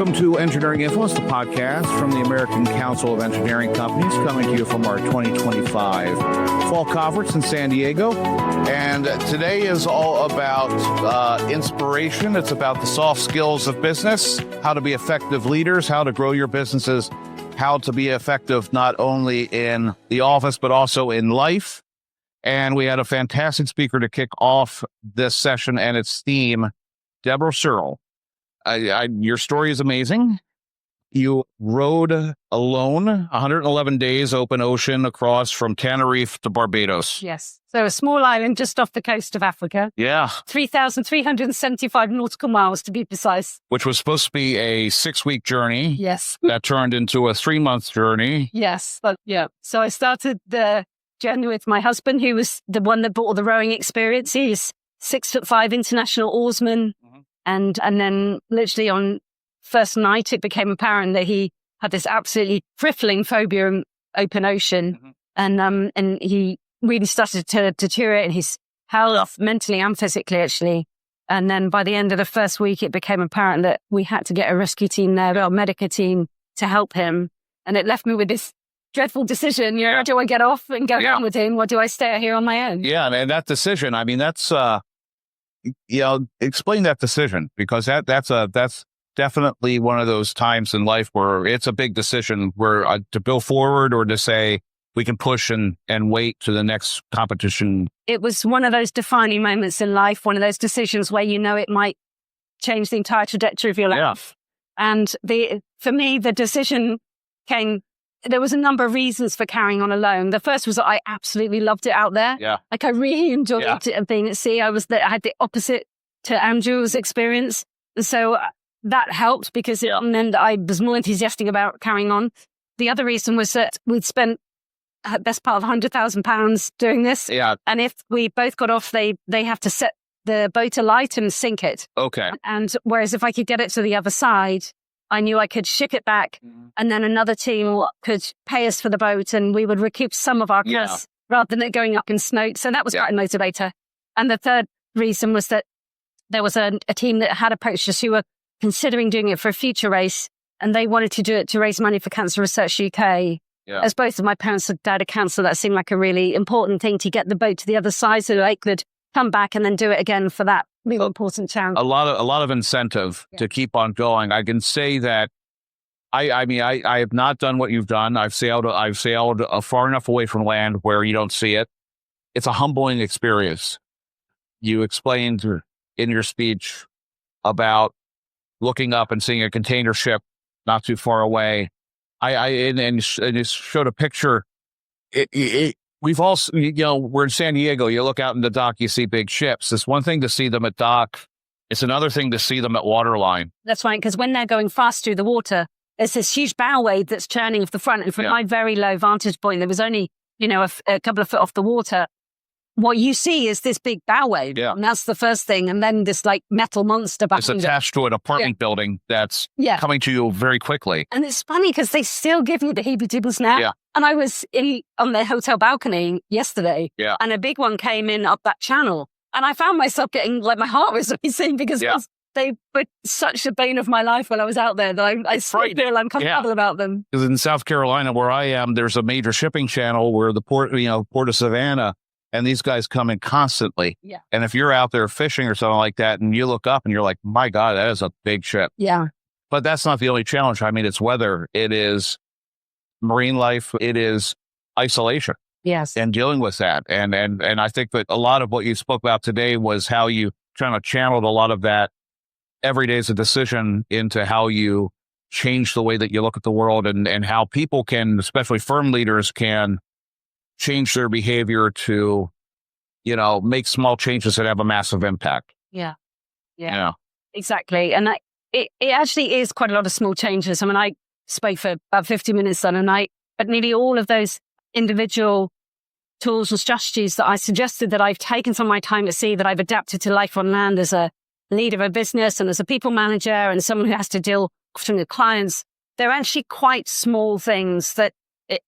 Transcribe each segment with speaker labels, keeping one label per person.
Speaker 1: Welcome to Engineering Influence, the podcast from the American Council of Engineering Companies, coming to you from our 2025 Fall Conference in San Diego. And today is all about inspiration. It's about the soft skills of business, how to be effective leaders, how to grow your businesses, how to be effective not only in the office, but also in life. And we had a fantastic speaker to kick off this session and its theme, Debra Searle. Your story is amazing. You rode alone 111 days open ocean across from Tenerife to Barbados.
Speaker 2: Yes. So a small island just off the coast of Africa.
Speaker 1: Yeah.
Speaker 2: 3,375 nautical miles to be precise.
Speaker 1: Which was supposed to be a 6-week journey.
Speaker 2: Yes.
Speaker 1: That turned into a 3-month journey.
Speaker 2: Yes. Yeah. So I started the journey with my husband, who was the one that brought all the rowing experience. He's 6'5" international oarsman. And then literally on first night, it became apparent that he had this absolutely crippling phobia in open ocean. And he really started to deteriorate in his health, mentally and physically, actually. And then by the end of the first week, it became apparent that we had to get a rescue team there, a medical team, to help him. And it left me with this dreadful decision, do I get off and go down with him, or do I stay here on my own?
Speaker 1: Yeah, and that decision, I mean, that's... explain that decision, because that's definitely one of those times in life where it's a big decision where to go forward or to say we can push and wait to the next competition.
Speaker 2: It was one of those defining moments in life, one of those decisions where it might change the entire trajectory of your life. Yeah. And for me, the decision came. There was a number of reasons for carrying on alone. The first was that I absolutely loved it out there.
Speaker 1: Yeah.
Speaker 2: Like I really enjoyed being at sea. I had the opposite to Andrew's experience. And so that helped because it meant that I was more enthusiastic about carrying on. The other reason was that we'd spent the best part of £100,000 doing this. Yeah. And if we both got off, they have to set the boat alight and sink it.
Speaker 1: Okay.
Speaker 2: And whereas if I could get it to the other side, I knew I could ship it back and then another team could pay us for the boat and we would recoup some of our costs rather than it going up in smoke. So that was quite a motivator. And the third reason was that there was a team that had approached us who were considering doing it for a future race, and they wanted to do it to raise money for Cancer Research UK. Yeah. As both of my parents had died of cancer, that seemed like a really important thing to get the boat to the other side so they could come back and then do it again for that really important challenge.
Speaker 1: A lot of incentive to keep on going. I can say that I have not done what you've done. I've sailed far enough away from land where you don't see it. It's a humbling experience. You explained in your speech about looking up and seeing a container ship not too far away. And you showed a picture. We've also, we're in San Diego. You look out in the dock, you see big ships. It's one thing to see them at dock. It's another thing to see them at waterline.
Speaker 2: That's right, because when they're going fast through the water, there's this huge bow wave that's churning off the front. And from my very low vantage point, there was only, a couple of foot off the water. What you see is this big bow wave. Yeah. And that's the first thing. And then this metal monster behind it.
Speaker 1: It's attached to an apartment building that's coming to you very quickly.
Speaker 2: And it's funny because they still give you the heebie-jeebies now. Yeah. And I was on the hotel balcony yesterday and a big one came in up that channel. And I found myself getting, my heart was racing because they were such a bane of my life when I was out there that I still feel uncomfortable about them.
Speaker 1: Because in South Carolina, where I am, there's a major shipping channel where the port of Savannah, and these guys come in constantly. Yeah. And if you're out there fishing or something like that, and you look up and you're like, my God, that is a big ship.
Speaker 2: Yeah.
Speaker 1: But that's not the only challenge. I mean, it's weather. It is marine life. It is isolation.
Speaker 2: Yes.
Speaker 1: And dealing with that. And I think that a lot of what you spoke about today was how you kind of channeled a lot of that every day as a decision into how you change the way that you look at the world and how people can, especially firm leaders, can change their behavior to, make small changes that have a massive impact.
Speaker 2: Yeah. Exactly. And it actually is quite a lot of small changes. I mean, I spoke for about 50 minutes on a night, but nearly all of those individual tools and strategies that I suggested that I've taken from my time at sea, that I've adapted to life on land as a leader of a business and as a people manager and someone who has to deal often with clients, they're actually quite small things that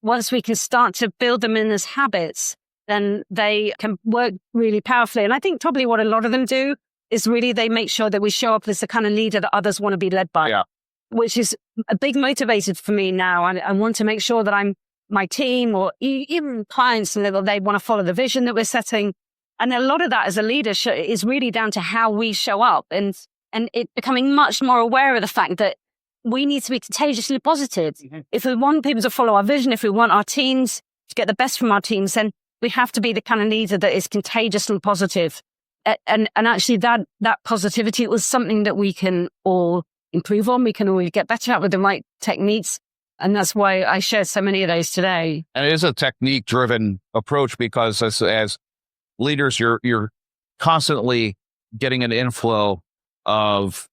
Speaker 2: once we can start to build them in as habits, then they can work really powerfully. And I think probably what a lot of them do is really they make sure that we show up as the kind of leader that others want to be led by.
Speaker 1: Yeah.
Speaker 2: which is a big motivator for me now. I want to make sure that my team or even clients, they want to follow the vision that we're setting. And a lot of that as a leader is really down to how we show up and it becoming much more aware of the fact that we need to be contagiously positive. Mm-hmm. If we want people to follow our vision, if we want our teams to get the best from our teams, then we have to be the kind of leader that is contagiously positive. And actually that positivity was something that we can all improve on. We can all get better at with the right techniques. And that's why I shared so many of those today.
Speaker 1: And it is a technique-driven approach because as leaders, you're constantly getting an inflow of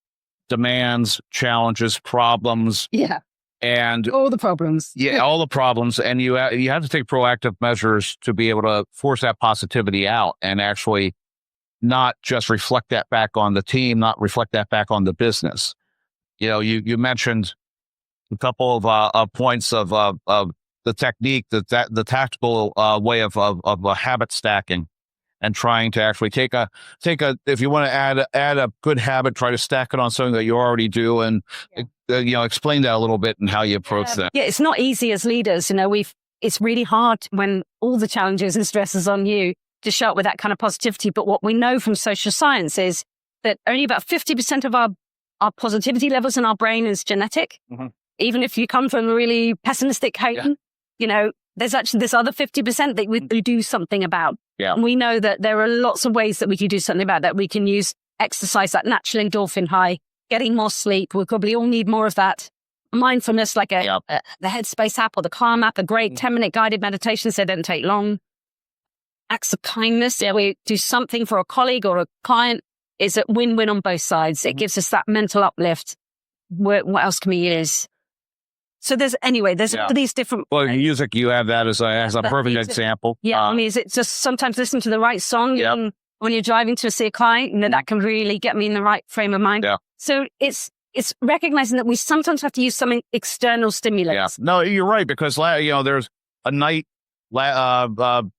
Speaker 1: demands, challenges, problems.
Speaker 2: Yeah.
Speaker 1: And
Speaker 2: all the problems.
Speaker 1: Yeah, all the problems. And you have to take proactive measures to be able to force that positivity out and actually not just reflect that back on the team, not reflect that back on the business. You mentioned a couple of points of the technique, the tactical way of habit stacking, and trying to actually take a if you want to add a good habit, try to stack it on something that you already do, and explain that a little bit and how you approach that.
Speaker 2: Yeah, it's not easy as leaders. It's really hard when all the challenges and stresses on you to show up with that kind of positivity. But what we know from social science is that only about 50% of our positivity levels in our brain is genetic. Mm-hmm. Even if you come from a really pessimistic home, there's actually this other 50% that we do something about. Yeah. And we know that there are lots of ways that we can do something about that. We can use exercise, that natural endorphin high, getting more sleep. We probably all need more of that. Mindfulness, like the Headspace app or the Calm app, a great 10-minute guided meditations. They don't take long. Acts of kindness. Yeah, we do something for a colleague or a client. Is a win-win on both sides. It gives us that mental uplift. What else can we use? So there's all these different.
Speaker 1: Well, music, you have that as a perfect example.
Speaker 2: Yeah, is it just sometimes listen to the right song when you're driving to see a client, that can really get me in the right frame of mind. Yeah. So it's recognizing that we sometimes have to use some external stimulus.
Speaker 1: Yeah. No, you're right, because there's a night, the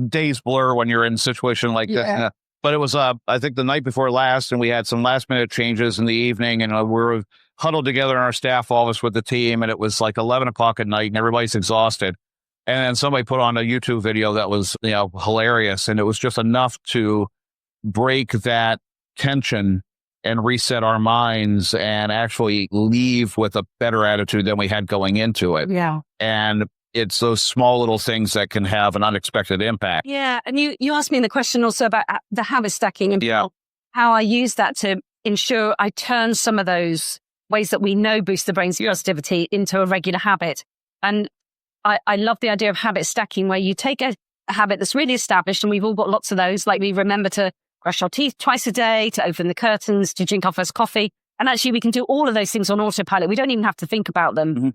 Speaker 1: days blur when you're in a situation like this. But it was, I think, the night before last, and we had some last minute changes in the evening, and we were huddled together in our staff office with the team, and it was like 11 o'clock at night, and everybody's exhausted. And then somebody put on a YouTube video that was, hilarious, and it was just enough to break that tension and reset our minds and actually leave with a better attitude than we had going into it.
Speaker 2: Yeah.
Speaker 1: And it's those small little things that can have an unexpected impact.
Speaker 2: Yeah. And you asked me the question also about the habit stacking and how I use that to ensure I turn some of those ways that we know boost the brain's positivity into a regular habit. And I love the idea of habit stacking, where you take a habit that's really established, and we've all got lots of those, like we remember to brush our teeth twice a day, to open the curtains, to drink our first coffee. And actually we can do all of those things on autopilot. We don't even have to think about them. Mm-hmm.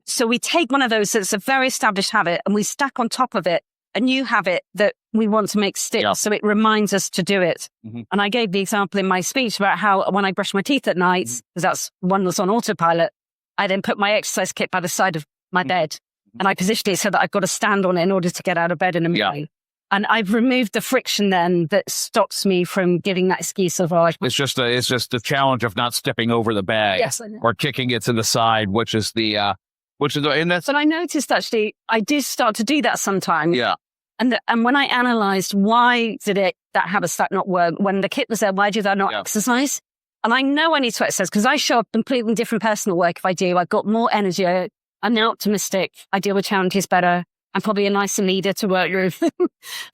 Speaker 2: So we take one of those that's a very established habit, and we stack on top of it a new habit that we want to make stick. Yeah. So it reminds us to do it. Mm-hmm. And I gave the example in my speech about how when I brush my teeth at night, because that's one that's on autopilot, I then put my exercise kit by the side of my bed, and I position it so that I've got to stand on it in order to get out of bed in the morning. And I've removed the friction then that stops me from giving that excuse of,
Speaker 1: it's just the challenge of not stepping over the bag or kicking it to the side, and that's.
Speaker 2: But I noticed actually I did start to do that sometimes.
Speaker 1: Yeah.
Speaker 2: And when I analyzed why did that habit stack not work, when the kit was there, why did I not exercise? And I know I need to exercise because I show up completely different personal work if I do. I've got more energy. I'm now optimistic. I deal with challenges better. I'm probably a nicer leader to work with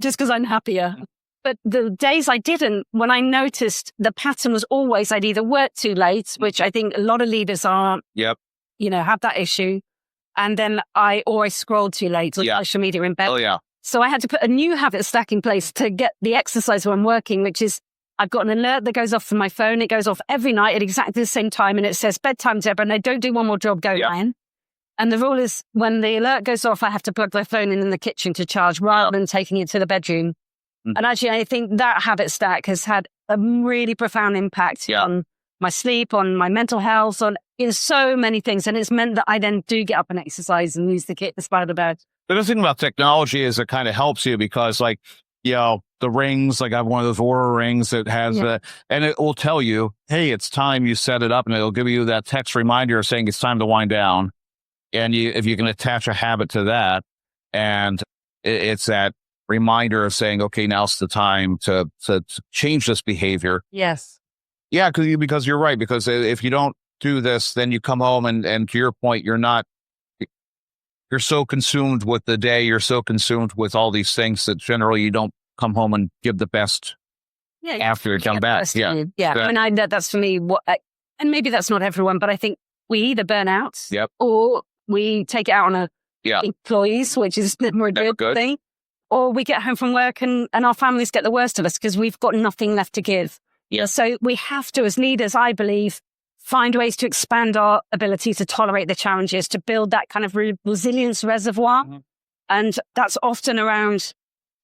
Speaker 2: just because I'm happier. But the days I didn't, when I noticed the pattern was always I'd either work too late, which I think a lot of leaders are, have that issue. And then I scrolled too late on social media in bed.
Speaker 1: Oh, yeah.
Speaker 2: So I had to put a new habit stack in place to get the exercise when I'm working, which is I've got an alert that goes off from my phone. It goes off every night at exactly the same time. And it says, bedtime, Debra, and I don't do one more job, go Ryan. And the rule is when the alert goes off, I have to plug my phone in the kitchen to charge rather than taking it to the bedroom. Mm-hmm. And actually, I think that habit stack has had a really profound impact on my sleep, on my mental health, on so many things. And it's meant that I then do get up and exercise and use the kit despite the bed.
Speaker 1: The thing about technology is it kind of helps you because the rings. Like I have one of those Aura rings that has and it will tell you, hey, it's time you set it up, and it'll give you that text reminder saying it's time to wind down. And if you can attach a habit to that, and it's that reminder of saying, okay, now's the time to change this behavior.
Speaker 2: Yes.
Speaker 1: Yeah, because you're right. Because if you don't do this, then you come home and to your point, you're so consumed with the day, you're so consumed with all these things that generally you don't come home and give the best after you come back. Yeah.
Speaker 2: I mean, that's for me. And maybe that's not everyone, but I think we either burn out or we take it out on employees, which is never a good thing, or we get home from work and our families get the worst of us because we've got nothing left to give. Yeah. So we have to, as leaders, I believe, find ways to expand our ability to tolerate the challenges, to build that kind of resilience reservoir. Mm-hmm. And that's often around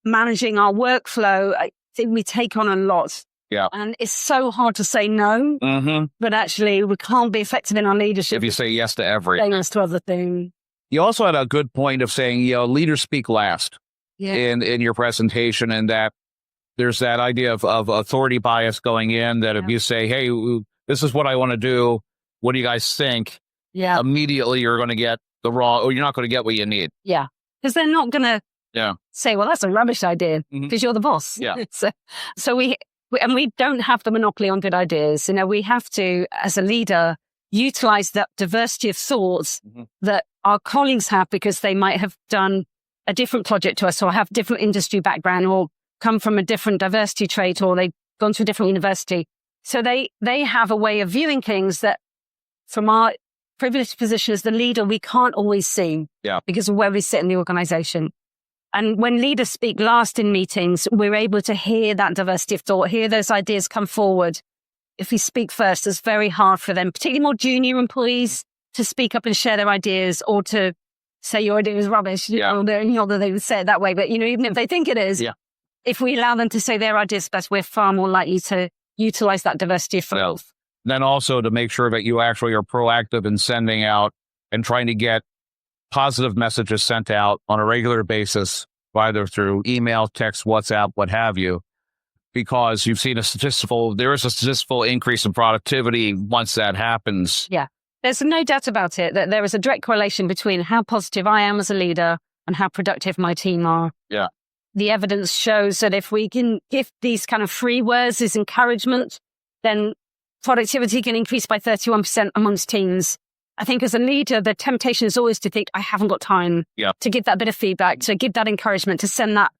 Speaker 2: managing our workflow. I think we take on a lot. Yeah. And it's so hard to say no, but actually we can't be effective in our leadership
Speaker 1: if you say yes to everything.
Speaker 2: Yes to other things.
Speaker 1: You also had a good point of saying, leaders speak last in your presentation, and that there's that idea of authority bias going in, that if you say, hey, this is what I want to do, what do you guys think? Yeah. Immediately you're going to get the wrong, or you're not going to get what you need.
Speaker 2: Yeah. Because they're not going to say, well, that's a rubbish idea because you're the boss. Yeah. So we don't have the monopoly on good ideas. We have to, as a leader, utilize that diversity of thoughts that our colleagues have, because they might have done a different project to us, or have different industry background, or come from a different diversity trait, or they've gone to a different university. So they have a way of viewing things that, from our privileged position as the leader, we can't always see because of where we sit in the organization. And when leaders speak last in meetings, we're able to hear that diversity of thought, hear those ideas come forward. If we speak first, it's very hard for them, particularly more junior employees, to speak up and share their ideas, or to say your idea is rubbish. Not that they would say it that way, but even if they think it is, if we allow them to say their ideas best, we're far more likely to utilize that diversity of thought.
Speaker 1: Then also to make sure that you actually are proactive in sending out and trying to get positive messages sent out on a regular basis, either through email, text, WhatsApp, what have you, because you've seen there is a statistical increase in productivity once that happens.
Speaker 2: Yeah. There's no doubt about it that there is a direct correlation between how positive I am as a leader and how productive my team are. Yeah. The evidence shows that if we can give these kind of free words as encouragement, then productivity can increase by 31% amongst teams. I think as a leader, the temptation is always to think, I haven't got time to give that bit of feedback, to give that encouragement, to send that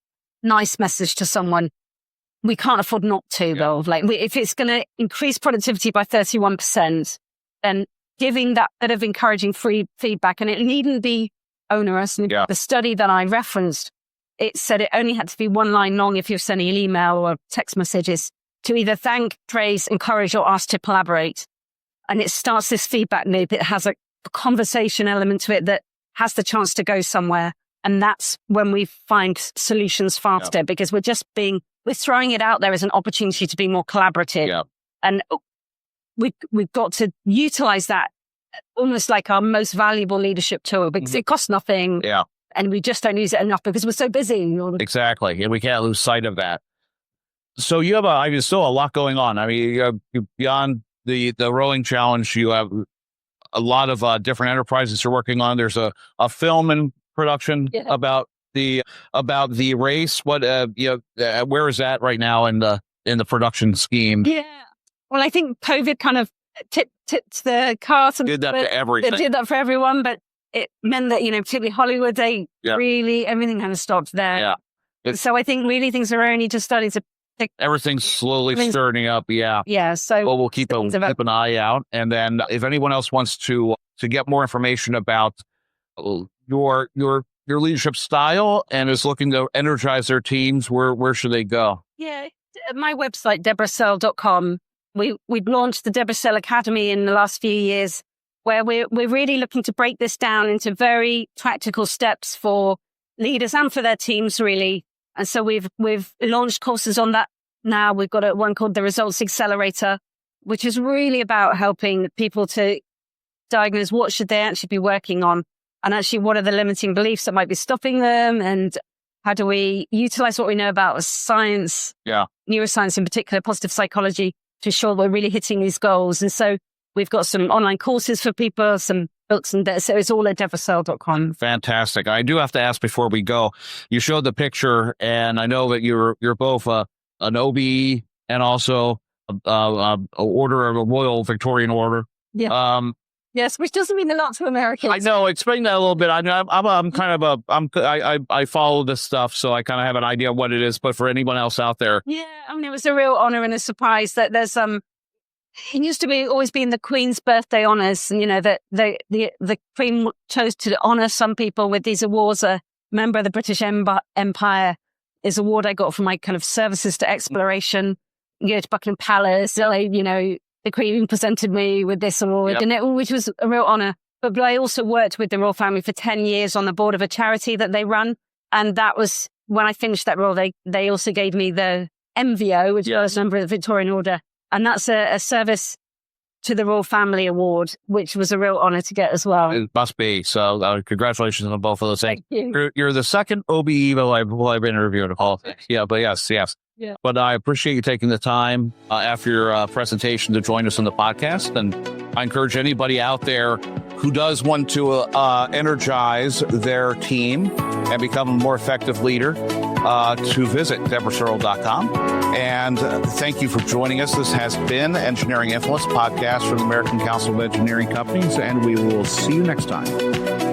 Speaker 2: nice message to someone. We can't afford not to, though. If it's going to increase productivity by 31%, then giving that bit of encouraging free feedback, and it needn't be onerous. The study that I referenced, it said it only had to be one line long if you're sending an email or text messages, to either thank, praise, encourage, or ask to collaborate. And it starts this feedback loop. It has a conversation element to it that has the chance to go somewhere. And that's when we find solutions faster, because we're throwing it out there as an opportunity to be more collaborative. Yeah. And we've got to utilize that almost like our most valuable leadership tool, because it costs nothing. Yeah. And we just don't use it enough because we're so busy.
Speaker 1: Exactly. And we can't lose sight of that. So you have still a lot going on. I mean, you beyond the rowing challenge, you have a lot of different enterprises you're working on. There's a film in production about the race. What where is that right now in the production scheme?
Speaker 2: Yeah. Well, I think COVID kind of tipped the cart and
Speaker 1: did that to everything.
Speaker 2: It did that for everyone, but it meant that particularly Hollywood, they really everything kind of stopped there. Yeah. So I think really things are only just starting to.
Speaker 1: Everything's slowly stirring up. Yeah.
Speaker 2: Yeah. So
Speaker 1: we'll keep an eye out. And then if anyone else wants to get more information about your leadership style and is looking to energize their teams, where should they go?
Speaker 2: Yeah. My website, debrasearle.com. We've launched the Debra Searle Academy in the last few years, where we're really looking to break this down into very practical steps for leaders and for their teams, really. And so we've launched courses on that now. We've got one called the Results Accelerator, which is really about helping people to diagnose what should they actually be working on, and actually what are the limiting beliefs that might be stopping them, and How do we utilize what we know about science, neuroscience in particular, positive psychology, to ensure we're really hitting these goals? And so we've got some online courses for people, some books, and so it's all at debrasearle.com.
Speaker 1: Fantastic. I do have to ask before we go, you showed the picture, and I know that you're both an OBE and also a order of a Royal Victorian Order.
Speaker 2: Yeah. Yes, which doesn't mean a lot to Americans.
Speaker 1: I know. Explain that a little bit. I follow this stuff, so I kind of have an idea of what it is. But for anyone else out there,
Speaker 2: yeah, I mean, it was a real honor and a surprise that there's it used to be always being the Queen's birthday honors, and that the Queen chose to honor some people with these awards. A member of the British Empire is an award I got for my kind of services to exploration. To Buckingham Palace, the Queen presented me with this award, which was a real honor. But I also worked with the royal family for 10 years on the board of a charity that they run. And that was when I finished that role, they also gave me the MVO, which was member of the Victorian Order. And that's a service to the royal family award, which was a real honor to get as well.
Speaker 1: It must be. So congratulations on both of those things.
Speaker 2: Thank you.
Speaker 1: You're the second OBE I've interviewed. Yeah, but yes.
Speaker 2: Yeah.
Speaker 1: But I appreciate you taking the time after your presentation to join us on the podcast. And I encourage anybody out there who does want to energize their team and become a more effective leader to visit debrasearle.com. And thank you for joining us. This has been Engineering Influence podcast from the American Council of Engineering Companies, and we will see you next time.